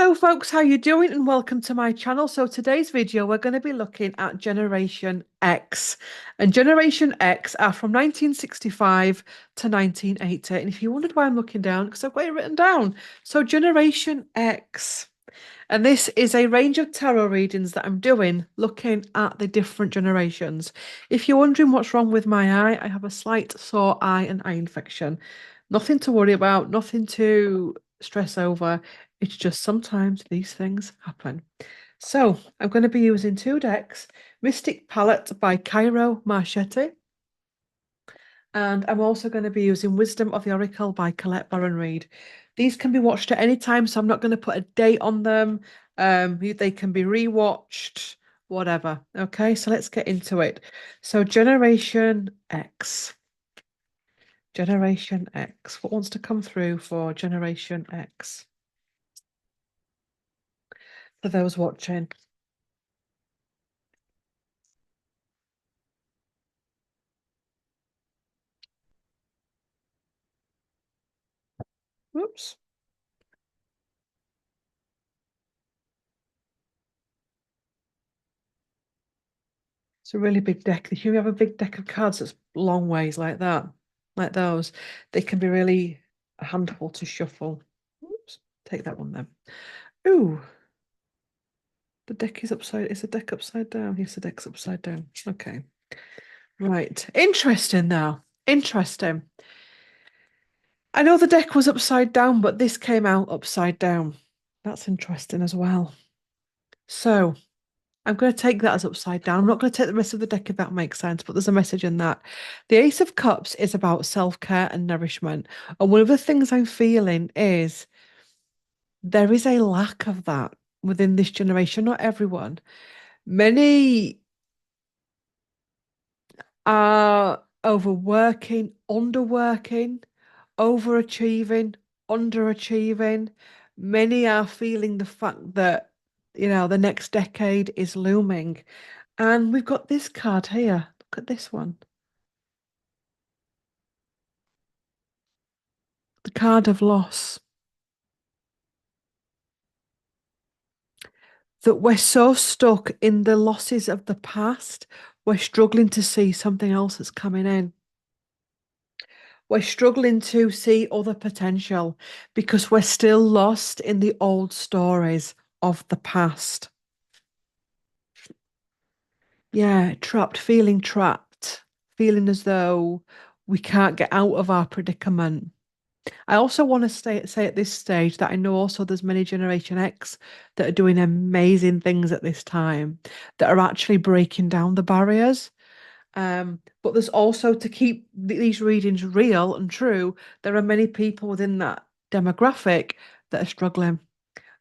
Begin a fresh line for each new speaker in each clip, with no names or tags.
Hello folks, how you doing? And welcome to my channel. So today's video, we're going to be looking at Generation X. And Generation X are from 1965 to 1980. And if you wondered why I'm looking down, because I've got it written down. So Generation X. And this is a range of tarot readings that I'm doing, looking at the different generations. If you're wondering what's wrong with my eye, I have a slight sore eye and eye infection. Nothing to worry about, nothing to stress over. It's just sometimes these things happen. So I'm going to be using two decks, Mystic Palette by Ciro Marchetti. And I'm also going to be using Wisdom of the Oracle by Colette Reid. These can be watched at any time, so I'm not going to put a date on them. They can be rewatched, whatever. Okay, so let's get into it. So Generation X. Generation X. What wants to come through for Generation X? For those watching. Whoops. It's a really big deck. If you have a big deck of cards that's long ways like that, like those, they can be really a handful to shuffle. Oops, take that one then. Ooh, the deck is upside. Is the deck upside down? Yes, the deck's upside down. Okay. Right. Interesting now. Interesting. I know the deck was upside down, but this came out upside down. That's interesting as well. So I'm going to take that as upside down. I'm not going to take the rest of the deck if that makes sense, but there's a message in that. The Ace of Cups is about self-care and nourishment. And one of the things I'm feeling is there is a lack of that within this generation, not everyone. Many are overworking, underworking, overachieving, underachieving. Many are feeling the fact that, the next decade is looming. And we've got this card here. Look at this one. The card of loss. That we're so stuck in the losses of the past, we're struggling to see something else that's coming in. We're struggling to see other potential because we're still lost in the old stories of the past. Yeah, trapped, feeling as though we can't get out of our predicament. I also want to say at this stage that I know also there's many Generation X that are doing amazing things at this time that are actually breaking down the barriers. But there's also to keep these readings real and true, there are many people within that demographic that are struggling,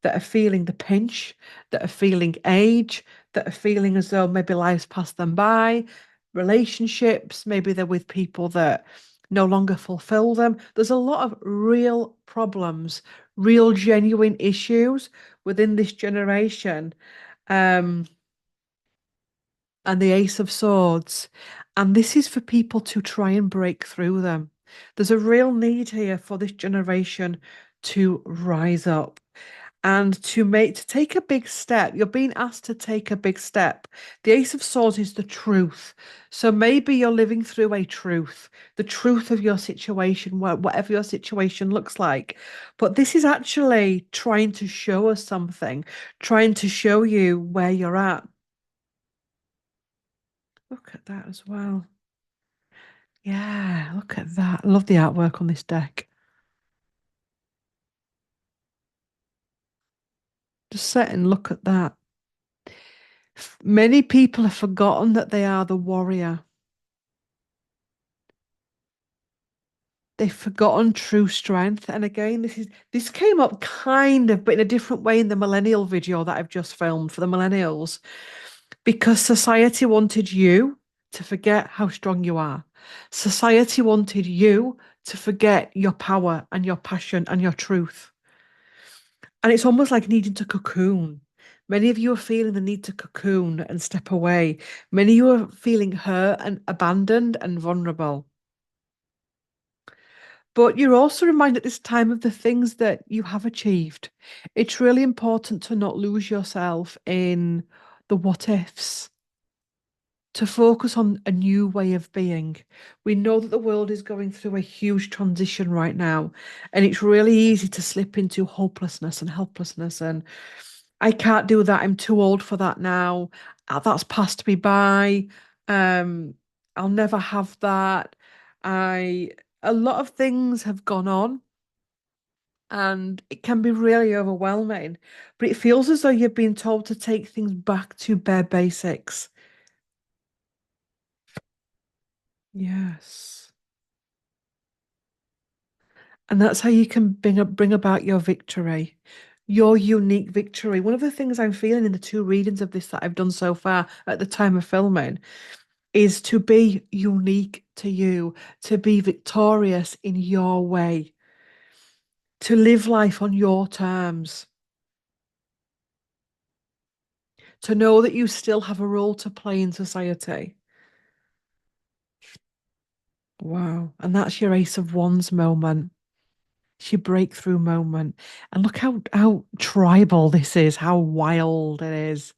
that are feeling the pinch, that are feeling age, that are feeling as though maybe life's passed them by, relationships, maybe they're with people that no longer fulfill them. There's a lot of real problems, real genuine issues within this generation. Um, and the Ace of Swords. And this is for people to try and break through them. There's a real need here for this generation to rise up and to take a big step. You're being asked to take a big step. The Ace of Swords is the truth. So maybe you're living through the truth of your situation, whatever your situation looks like. But this is actually trying to show us something, trying to show you where you're at. Look at that as well. Yeah, look at that. I love the artwork on this deck. Just sit and look at that. Many people have forgotten that they are the warrior. They've forgotten true strength. And again, this came up kind of, but in a different way in the millennial video that I've just filmed for the millennials, because society wanted you to forget how strong you are. Society wanted you to forget your power and your passion and your truth. And it's almost like needing to cocoon. Many of you are feeling the need to cocoon and step away. Many of you are feeling hurt and abandoned and vulnerable. But you're also reminded at this time of the things that you have achieved. It's really important to not lose yourself in the what ifs, to focus on a new way of being. We know that the world is going through a huge transition right now, and it's really easy to slip into hopelessness and helplessness. And I can't do that. I'm too old for that now. That's passed me by. Um, I'll never have that. I A lot of things have gone on, and it can be really overwhelming. But it feels as though you've been told to take things back to bare basics. Yes. And that's how you can bring about your victory, your unique victory. One of the things I'm feeling in the two readings of this that I've done so far at the time of filming is to be unique to you, to be victorious in your way, to live life on your terms, to know that you still have a role to play in society. Wow. And that's your Ace of Wands moment. It's your breakthrough moment. And look how tribal this is, how wild it is.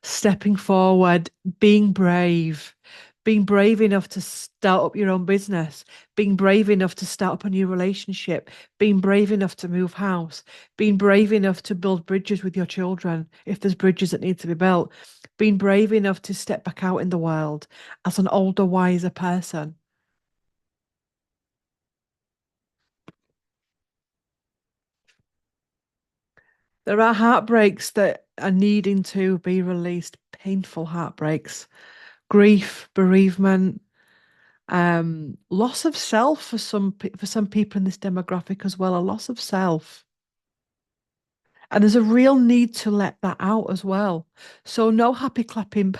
Stepping forward, being brave enough to start up your own business, being brave enough to start up a new relationship, being brave enough to move house, being brave enough to build bridges with your children if there's bridges that need to be built, being brave enough to step back out in the world as an older, wiser person. There are heartbreaks that are needing to be released, painful heartbreaks, grief, bereavement, loss of self for for some people in this demographic as well, a loss of self. And there's a real need to let that out as well. So no happy clapping,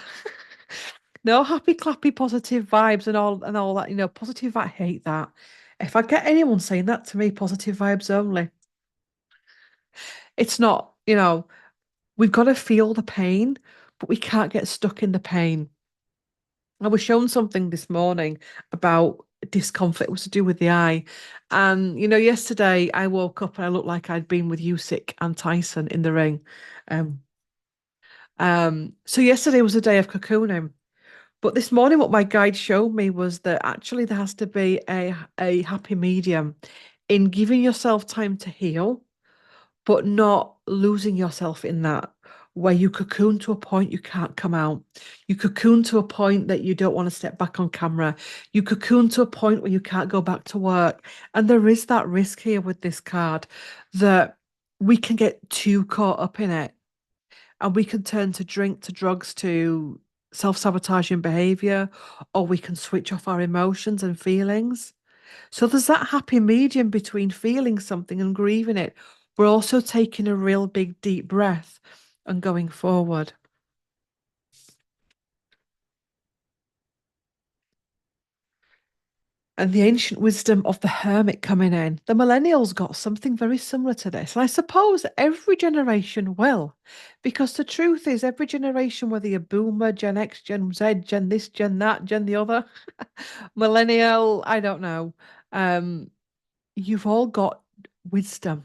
no happy clappy positive vibes and all that, positive I hate that. If I get anyone saying that to me, positive vibes only. It's not, we've got to feel the pain, but we can't get stuck in the pain. I was shown something this morning about discomfort. It was to do with the eye. And, yesterday I woke up and I looked like I'd been with Usyk and Tyson in the ring. Um, so yesterday was a day of cocooning. But this morning, what my guide showed me was that actually there has to be a happy medium in giving yourself time to heal but not losing yourself in that, where you cocoon to a point you can't come out. You cocoon to a point that you don't want to step back on camera. You cocoon to a point where you can't go back to work. And there is that risk here with this card that we can get too caught up in it and we can turn to drink, to drugs, to self-sabotaging behavior, or we can switch off our emotions and feelings. So there's that happy medium between feeling something and grieving it. We're also taking a real big deep breath and going forward. And the ancient wisdom of the hermit coming in. The millennials got something very similar to this. And I suppose every generation will, because the truth is, every generation, whether you're boomer, Gen X, Gen Z, Gen this, Gen that, Gen the other, millennial, I don't know. Um, you've all got wisdom,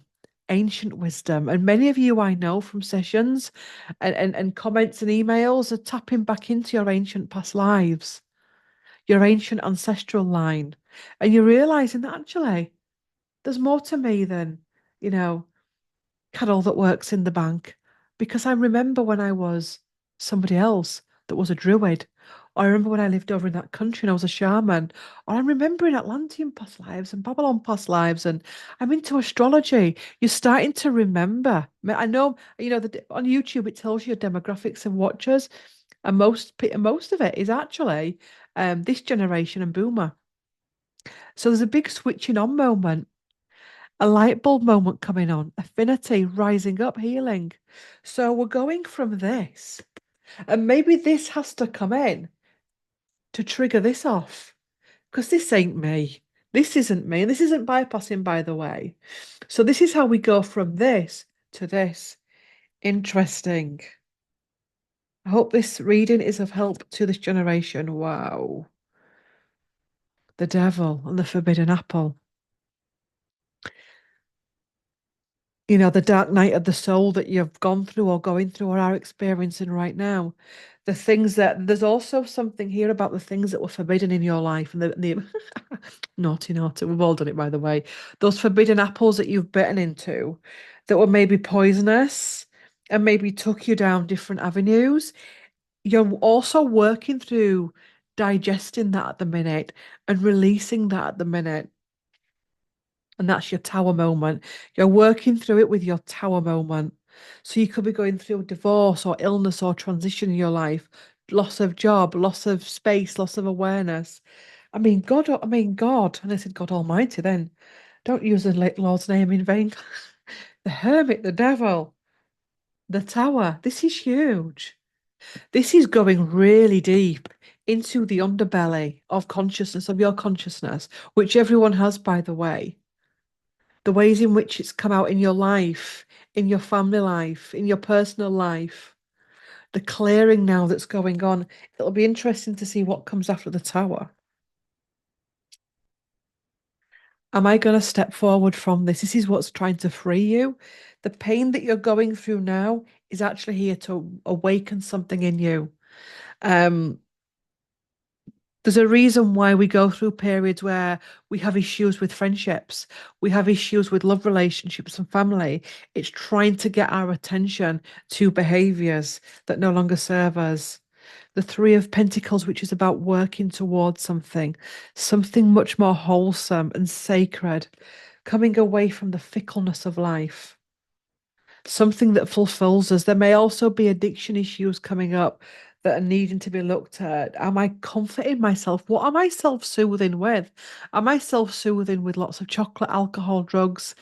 ancient wisdom. And many of you I know from sessions and comments and emails are tapping back into your ancient past lives, your ancient ancestral line. And you're realizing that actually there's more to me than, you know, Carol that works in the bank. Because I remember when I was somebody else that was a druid. Or I remember when I lived over in that country and I was a shaman. Or I'm remembering Atlantean past lives and Babylon past lives. And I'm into astrology. You're starting to remember. I know, on YouTube it tells you demographics of watchers. And most of it is actually this generation and boomer. So there's a big switching on moment, a light bulb moment coming on, affinity rising up, healing. So we're going from this, and maybe this has to come in to trigger this off because this ain't me. This isn't me. And this isn't bypassing, by the way. So this is how we go from this to this. Interesting. I hope this reading is of help to this generation. Wow. The devil and the forbidden apple. the dark night of the soul that you've gone through or going through or are experiencing right now. The things that there's also something here about the things that were forbidden in your life and the naughty, naughty. We've all done it, by the way. Those forbidden apples that you've bitten into that were maybe poisonous and maybe took you down different avenues. You're also working through digesting that at the minute and releasing that at the minute. And that's your tower moment. You're working through it with your tower moment. So you could be going through divorce or illness or transition in your life, loss of job, loss of space, loss of awareness. God, and I said God Almighty then. Don't use the Lord's name in vain. The hermit, the devil, the tower. This is huge. This is going really deep into the underbelly of consciousness, of your consciousness, which everyone has, by the way. The ways in which it's come out in your life, in your family life, in your personal life, the clearing now that's going on. It'll be interesting to see what comes after the tower. Am I going to step forward from this? This is what's trying to free you. The pain that you're going through now is actually here to awaken something in you. Um, There's a reason why we go through periods where we have issues with friendships, we have issues with love relationships and family. It's trying to get our attention to behaviors that no longer serve us. The Three of Pentacles, which is about working towards something much more wholesome and sacred, coming away from the fickleness of life, something that fulfills us. There may also be addiction issues coming up that are needing to be looked at. Am I comforting myself? What am I self-soothing with? Am I self-soothing with lots of chocolate, alcohol, drugs,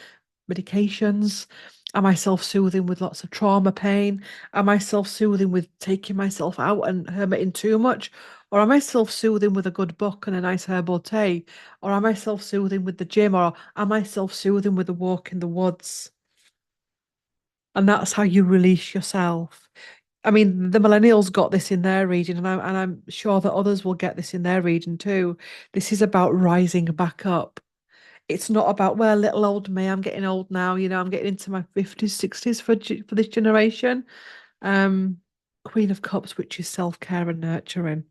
medications? Am I self-soothing with lots of trauma, pain? Am I self-soothing with taking myself out and hermiting too much? Or am I self-soothing with a good book and a nice herbal tea? Or am I self-soothing with the gym? Or am I self-soothing with a walk in the woods? And that's how you release yourself. I mean, the millennials got this in their region, and I'm sure that others will get this in their region too. This is about rising back up. It's not about, well, little old me, I'm getting old now, I'm getting into my 50s, 60s for this generation. Um, Queen of Cups, which is self-care and nurturing,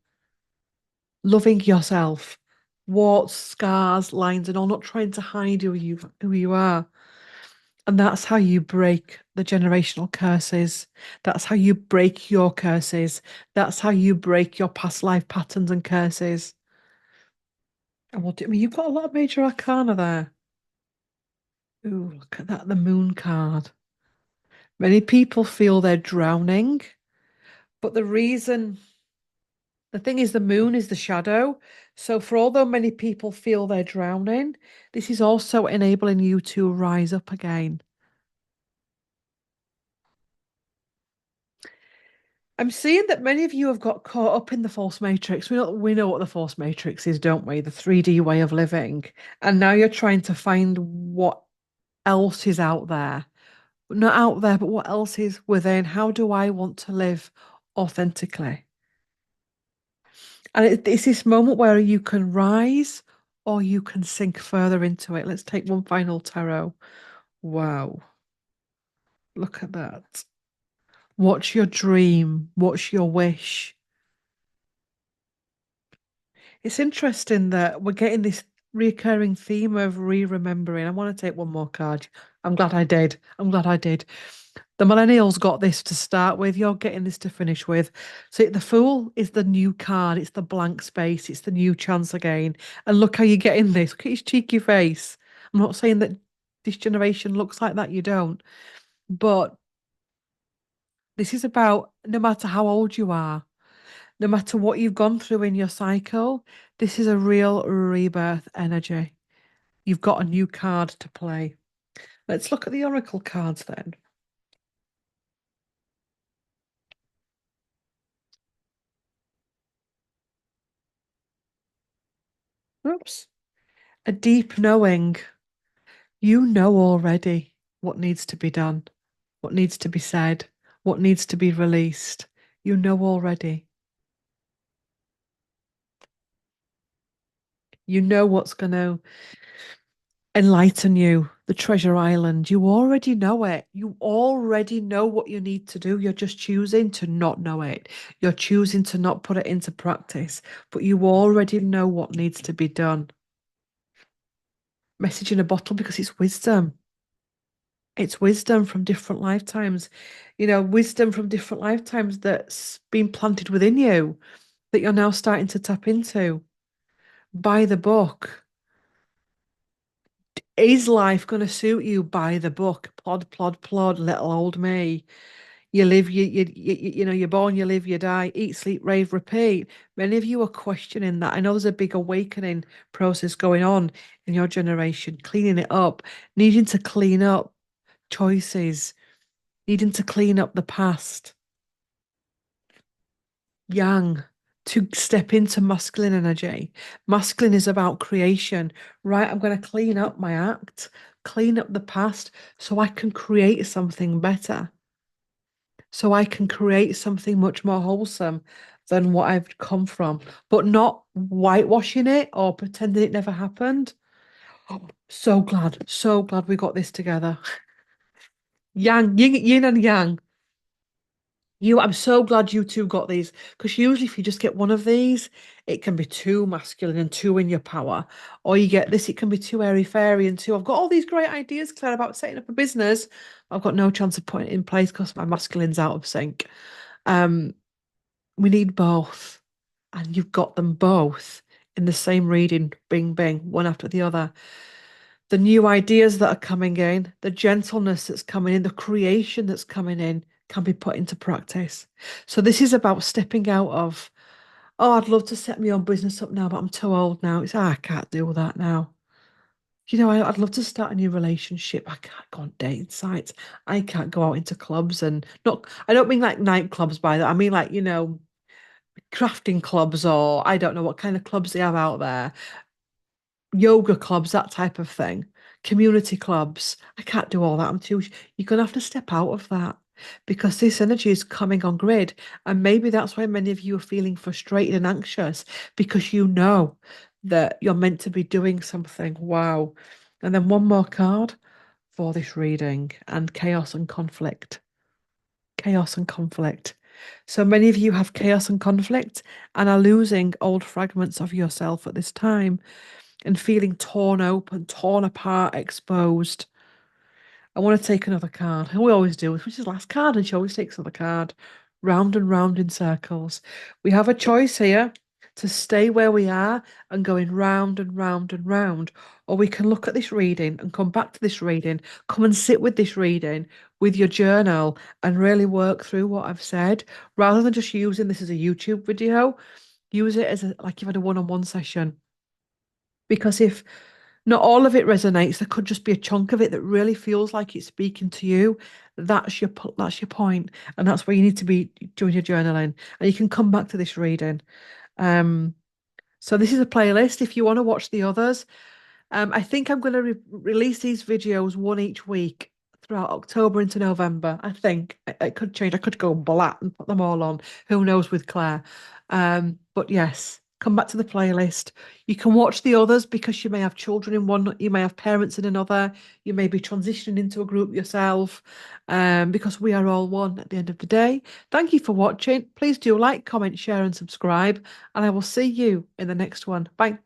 loving yourself, warts, scars, lines, and all, not trying to hide who you are. And that's how you break the generational curses. That's how you break your curses. That's how you break your past life patterns and curses. And you've got a lot of major arcana there. Ooh, look at that, the moon card. Many people feel they're drowning, but the thing is, the moon is the shadow. So, for although many people feel they're drowning, this is also enabling you to rise up again. I'm seeing that many of you have got caught up in the false matrix. We know what the false matrix is, don't we? The 3D way of living. And now you're trying to find what else is out there. Not out there, but what else is within. How do I want to live authentically? And it's this moment where you can rise or you can sink further into it. Let's take one final tarot. Wow. Look at that. What's your dream? What's your wish? It's interesting that we're getting this recurring theme of re-remembering. I want to take one more card. I'm glad I did. I'm glad I did. The millennials got this to start with. You're getting this to finish with. So the Fool is the new card. It's the blank space. It's the new chance again. And look how you're getting this. Look at his cheeky face. I'm not saying that this generation looks like that. You don't. But this is about no matter how old you are, no matter what you've gone through in your cycle, this is a real rebirth energy. You've got a new card to play. Let's look at the oracle cards then. Oops. A deep knowing. You know already what needs to be done, what needs to be said, what needs to be released. You know already. You know what's going to enlighten you, the treasure island. You already know it. You already know what you need to do. You're just choosing to not know it. You're choosing to not put it into practice, but you already know what needs to be done. Message in a bottle because it's wisdom. It's wisdom from different lifetimes. Wisdom from different lifetimes that's been planted within you that you're now starting to tap into. Buy the book. Is life going to suit you? Buy the book. Plod, plod, plod, little old me. You live, you're born, you live, you die, eat, sleep, rave, repeat. Many of you are questioning that. I know there's a big awakening process going on in your generation, cleaning it up, needing to clean up choices, needing to clean up the past. Yang, to step into masculine energy. Masculine is about creation, right? I'm going to clean up my act, clean up the past so I can create something better, so I can create something much more wholesome than what I've come from, but not whitewashing it or pretending it never happened. Oh, so glad we got this together. Yang, yin and yang. I'm so glad you two got these because usually if you just get one of these, it can be too masculine and too in your power. Or you get this, it can be too airy fairy and too. I've got all these great ideas, Claire, about setting up a business. I've got no chance of putting it in place because my masculine's out of sync. Um, we need both, and you've got them both in the same reading, bing, bing, one after the other. The new ideas that are coming in, the gentleness that's coming in, the creation that's coming in can be put into practice. So this is about stepping out of, oh, I'd love to set my own business up now, but I'm too old now. I can't do that now. I'd love to start a new relationship. I can't go on dating sites. I can't go out into clubs and not, I don't mean like nightclubs by that. I mean like, crafting clubs or I don't know what kind of clubs they have out there, yoga clubs, that type of thing, community clubs. I can't do all that. You're going to have to step out of that because this energy is coming on grid. And maybe that's why many of you are feeling frustrated and anxious because you know that you're meant to be doing something. Wow. And then one more card for this reading and chaos and conflict. Chaos and conflict. So many of you have chaos and conflict and are losing old fragments of yourself at this time and feeling torn open, torn apart, exposed. I want to take another card. And we always do, which is the last card, and she always takes another card. Round and round in circles. We have a choice here to stay where we are and going round and round and round. Or we can look at this reading and come back to this reading, come and sit with this reading with your journal and really work through what I've said rather than just using this as a YouTube video. Use it as like you've had a one-on-one session. Because if not all of it resonates, there could just be a chunk of it that really feels like it's speaking to you. That's your point, and that's where you need to be doing your journaling. And you can come back to this reading. Um, so this is a playlist. If you want to watch the others, I think I'm going to release these videos one each week throughout October into November. I think it could change. I could go black and put them all on. Who knows with Claire? But yes, come back to the playlist. You can watch the others because you may have children in one, you may have parents in another, you may be transitioning into a group yourself. Because we are all one at the end of the day. Thank you for watching. Please do like, comment, share, and subscribe. And I will see you in the next one. Bye.